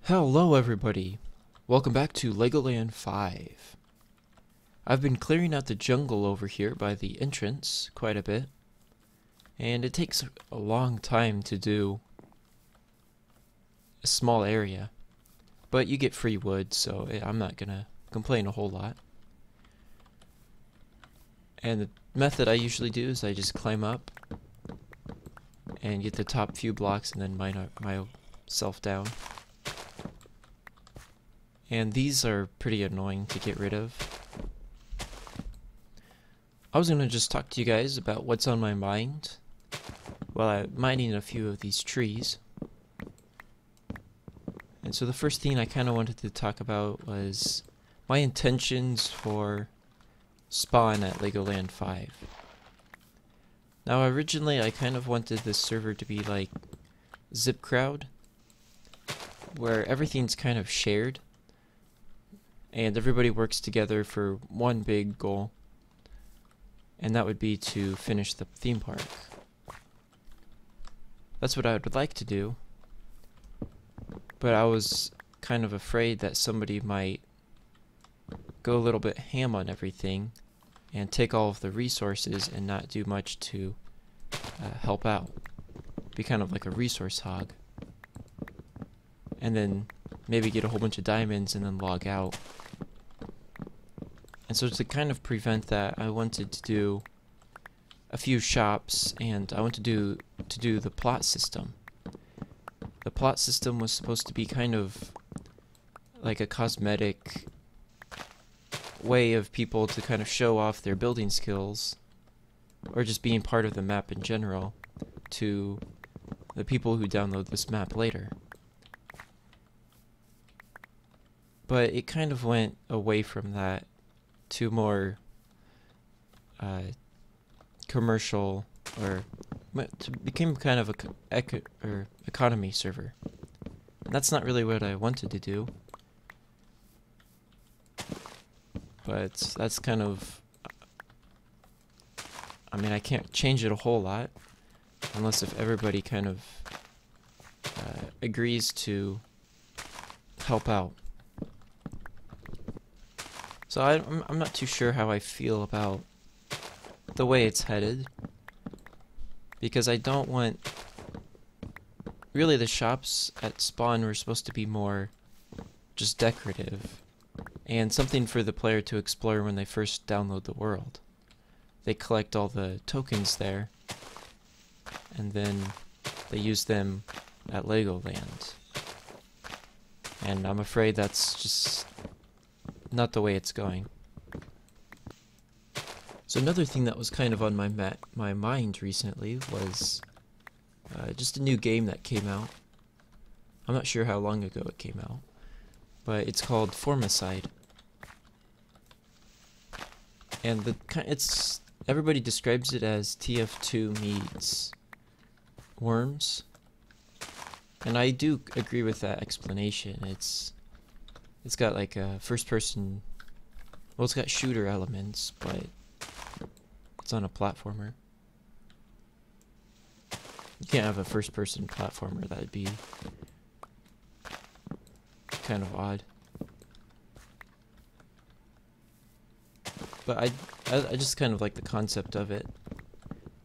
Hello everybody, welcome back to Legoland 5. I've been clearing out the jungle over here by the entrance quite a bit, and it takes a long time to do a small area, but you get free wood, so I'm not gonna complain a whole lot. And the method I usually do is I just climb up and get the top few blocks and then mine myself down. And these are pretty annoying to get rid of. I was going to just talk to you guys about what's on my mind while I'm mining a few of these trees. And so the first thing I kind of wanted to talk about was my intentions for spawn at Legoland 5. Now originally I kind of wanted this server to be like Zip Crowd, where everything's kind of shared and everybody works together for one big goal, and that would be to finish the theme park. That's what I would like to do, but I was kind of afraid that somebody might go a little bit ham on everything and take all of the resources and not do much to help out. Be kind of like a resource hog, and then maybe get a whole bunch of diamonds and then log out. And so to kind of prevent that, I wanted to do a few shops, and I wanted to do the plot system. The plot system was supposed to be kind of like a cosmetic way of people to kind of show off their building skills, or just being part of the map in general, to the people who download this map later. But it kind of went away from that to more commercial, or became kind of a economy server. And that's not really what I wanted to do. But that's kind of, I mean, I can't change it a whole lot unless if everybody kind of agrees to help out. So I'm not too sure how I feel about the way it's headed, because I don't want, really the shops at spawn were supposed to be more just decorative and something for the player to explore when they first download the world. They collect all the tokens there and then they use them at Legoland, and I'm afraid that's just not the way it's going. So another thing that was kind of on my mind recently was just a new game that came out. I'm not sure how long ago it came out, but it's called Formicide. And everybody describes it as TF2 meets Worms, and I do agree with that explanation. It's got like a first-person, well, it's got shooter elements, but it's on a platformer. You can't have a first-person platformer. That'd be kind of odd. But I just kind of like the concept of it.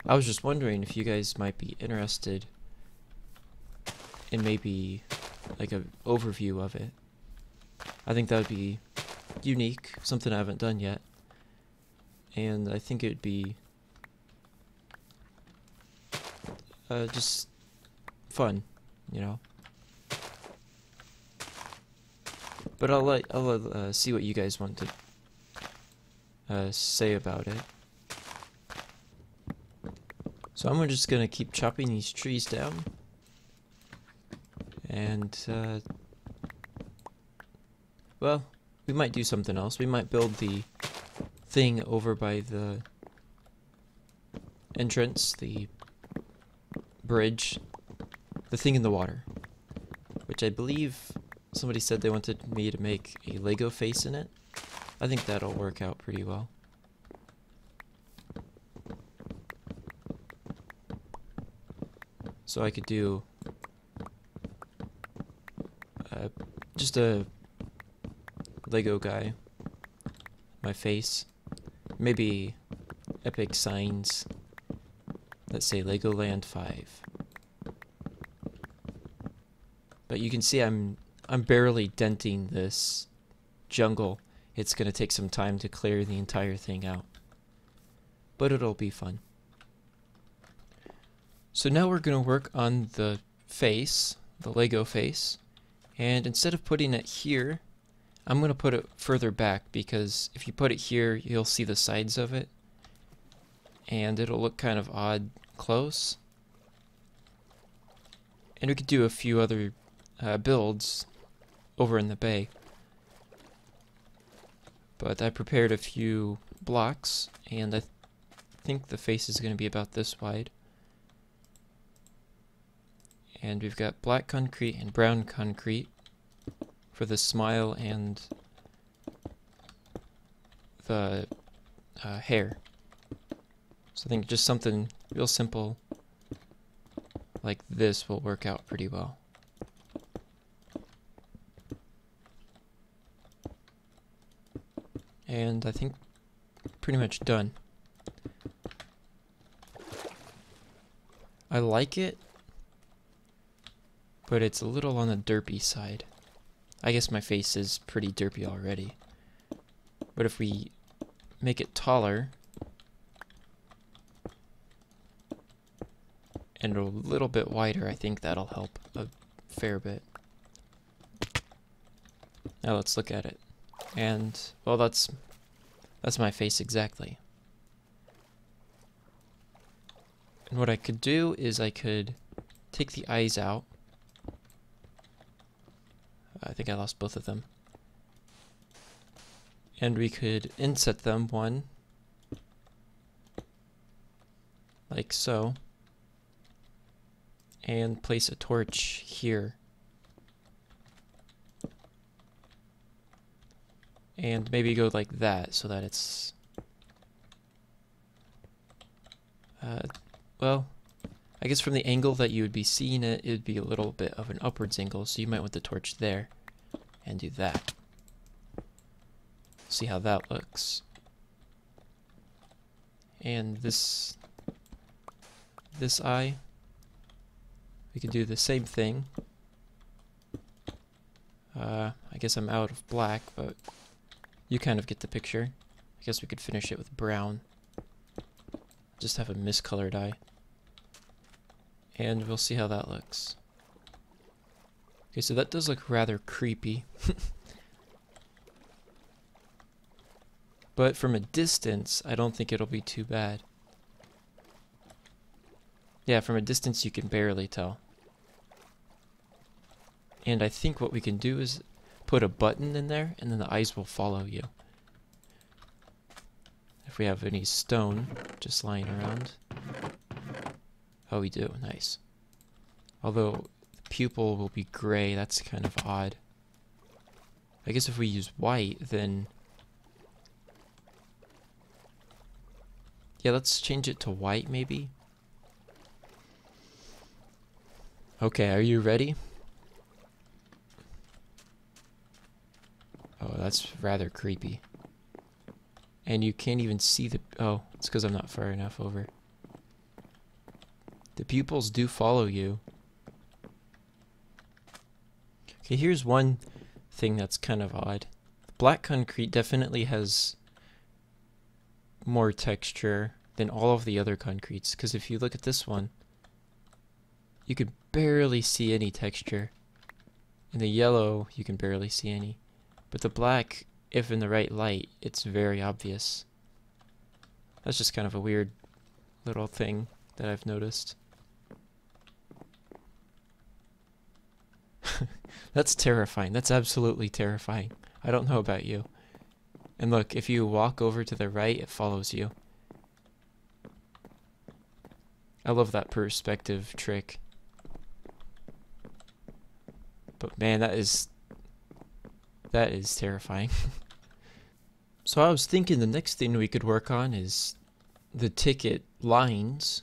I was just wondering if you guys might be interested in maybe like an overview of it. I think that would be unique, something I haven't done yet, and I think it would be just fun, you know. But I'll see what you guys want to say about it. So I'm just gonna keep chopping these trees down, and well, we might do something else. We might build the thing over by the entrance, the bridge, the thing in the water, which I believe somebody said they wanted me to make a Lego face in it. I think that'll work out pretty well. So I could do just a Lego guy. My face. Maybe epic signs that say Legoland 5. But you can see I'm barely denting this jungle. It's gonna take some time to clear the entire thing out. But it'll be fun. So now we're gonna work on the face, the Lego face. And instead of putting it here, I'm going to put it further back, because if you put it here, you'll see the sides of it. And it'll look kind of odd close. And we could do a few other builds over in the bay. But I prepared a few blocks, and I think the face is going to be about this wide. And we've got black concrete and brown concrete for the smile and the hair. So I think just something real simple like this will work out pretty well. And I think pretty much done. I like it, but it's a little on the derpy side. I guess my face is pretty derpy already. But if we make it taller and a little bit wider, I think that'll help a fair bit. Now let's look at it. And, well, that's my face exactly. And what I could do is I could take the eyes out. I think I lost both of them. And we could inset them one, like so, and place a torch here. And maybe go like that, so that it's, well, I guess from the angle that you would be seeing it, it would be a little bit of an upwards angle, so you might want the torch there, and do that. See how that looks. And this eye, we could do the same thing. I guess I'm out of black, but you kind of get the picture. I guess we could finish it with brown. Just have a miscolored eye. And we'll see how that looks. Okay, so that does look rather creepy. But from a distance, I don't think it'll be too bad. Yeah, from a distance you can barely tell. And I think what we can do is put a button in there, and then the eyes will follow you. If we have any stone just lying around. Oh, we do. Nice. Although the pupil will be gray, that's kind of odd. I guess if we use white, then... yeah, let's change it to white, maybe. Okay, are you ready? Oh, that's rather creepy. And you can't even see the... oh, it's because I'm not far enough over. The pupils do follow you. Okay, here's one thing that's kind of odd. Black concrete definitely has more texture than all of the other concretes, because if you look at this one, you could barely see any texture. In the yellow, you can barely see any. But the black, if in the right light, it's very obvious. That's just kind of a weird little thing that I've noticed. That's terrifying. That's absolutely terrifying. I don't know about you. And look, if you walk over to the right, it follows you. I love that perspective trick. But man, that is terrifying. So I was thinking the next thing we could work on is the ticket lines.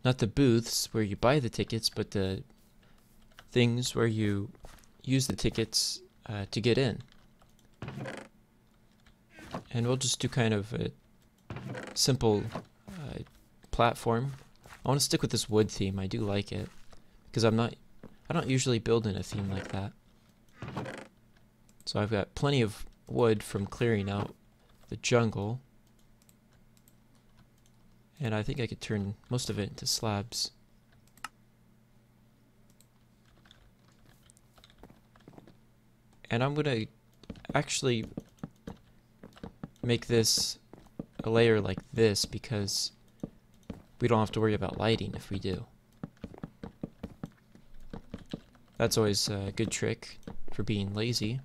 Not the booths where you buy the tickets, but the things where you use the tickets to get in. And we'll just do kind of a simple platform. I want to stick with this wood theme. I do like it because I don't usually build in a theme like that. So I've got plenty of wood from clearing out the jungle. And I think I could turn most of it into slabs. And I'm gonna actually make this a layer like this because we don't have to worry about lighting if we do. That's always a good trick for being lazy.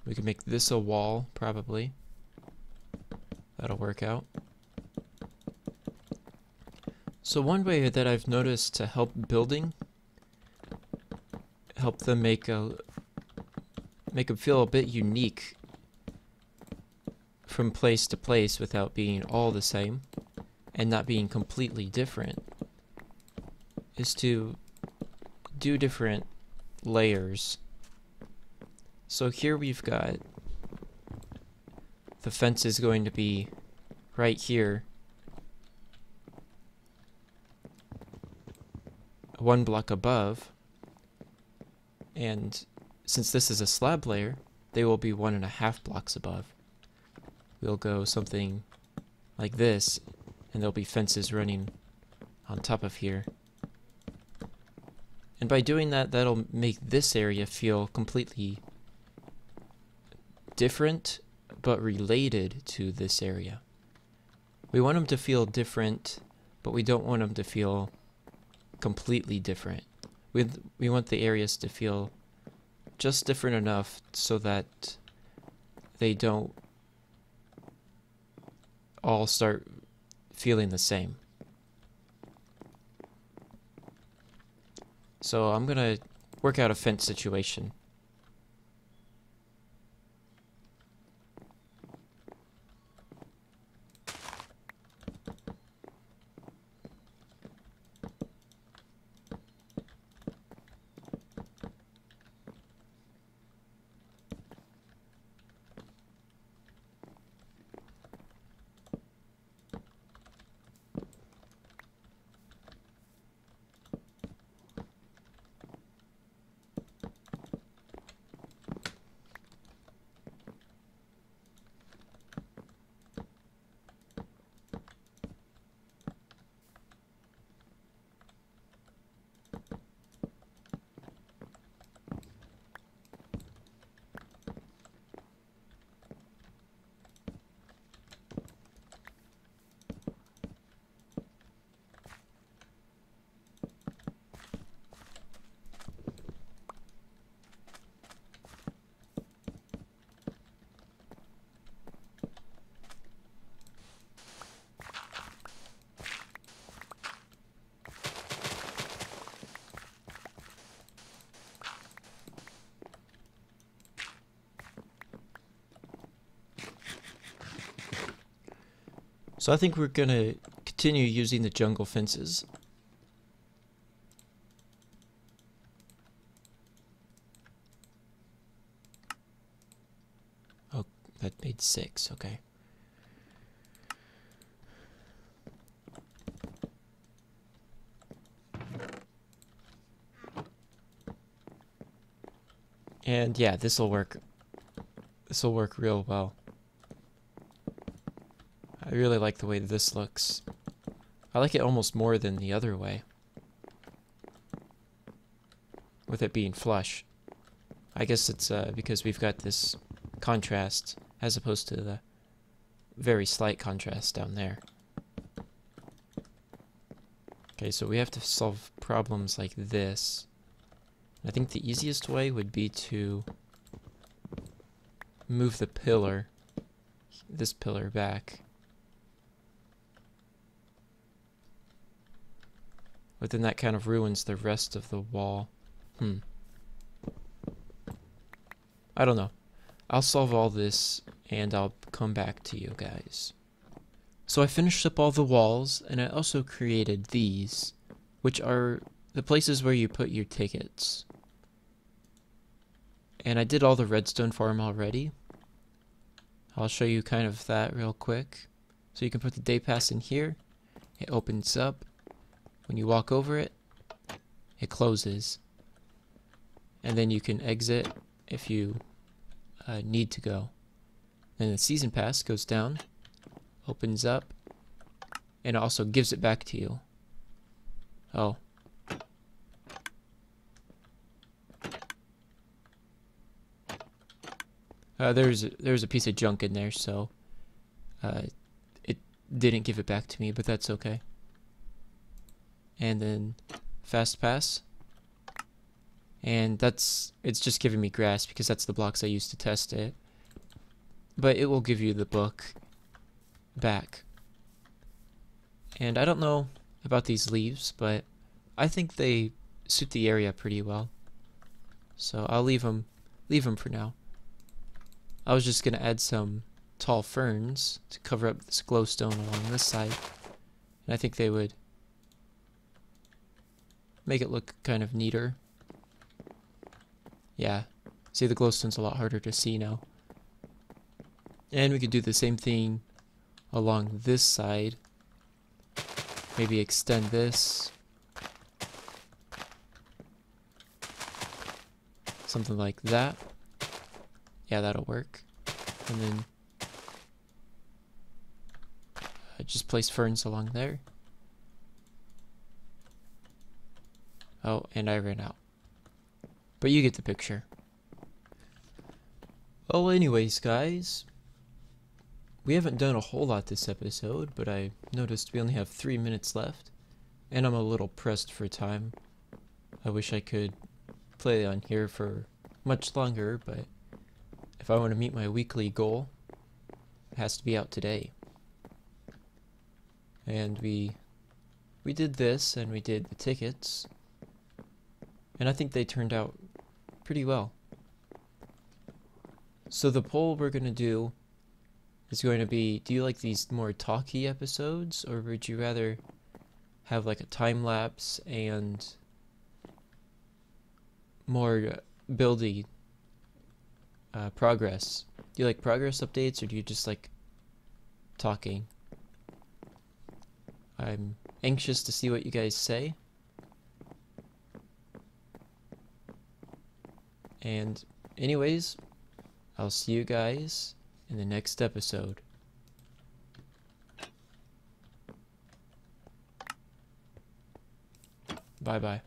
We can make this a wall, probably. That'll work out. So one way that I've noticed to help building, help them make them feel a bit unique from place to place without being all the same and not being completely different, is to do different layers. So here we've got the fence is going to be right here, one block above, and since this is a slab layer, they will be 1.5 blocks above. We'll go something like this, and there'll be fences running on top of here. And by doing that, that'll make this area feel completely different, but related to this area. We want them to feel different, but we don't want them to feel completely different. We want the areas to feel just different enough so that they don't all start feeling the same. So I'm gonna work out a fence situation. So I think we're gonna continue using the jungle fences. Oh, that made 6, okay. And yeah, this'll work. This'll work real well. I really like the way this looks. I like it almost more than the other way, with it being flush. I guess it's because we've got this contrast as opposed to the very slight contrast down there. Okay, so we have to solve problems like this. I think the easiest way would be to move the pillar, this pillar back. But then that kind of ruins the rest of the wall. I don't know. I'll solve all this and I'll come back to you guys. So I finished up all the walls and I also created these, which are the places where you put your tickets. And I did all the redstone farm already. I'll show you kind of that real quick. So you can put the day pass in here. It opens up. When you walk over it, it closes. And then you can exit if you need to go. Then the season pass goes down, opens up, and it also gives it back to you. Oh. There's a piece of junk in there, so it didn't give it back to me, but that's okay. And then fast pass, and it's just giving me grass because that's the blocks I used to test it. But it will give you the book back. And I don't know about these leaves, but I think they suit the area pretty well. So I'll leave them for now. I was just going to add some tall ferns to cover up this glowstone along this side. And I think they would make it look kind of neater. Yeah. See, the glowstone's a lot harder to see now. And we could do the same thing along this side. Maybe extend this. Something like that. Yeah, that'll work. And then just place ferns along there. Oh, and I ran out. But you get the picture. Well, anyways, guys. We haven't done a whole lot this episode, but I noticed we only have 3 minutes left. And I'm a little pressed for time. I wish I could play on here for much longer, but if I want to meet my weekly goal, it has to be out today. And we did this, and we did the tickets. And I think they turned out pretty well. So the poll we're going to do is going to be, do you like these more talky episodes, or would you rather have like a time lapse and more buildy progress? Do you like progress updates, or do you just like talking? I'm anxious to see what you guys say. And anyways, I'll see you guys in the next episode. Bye bye.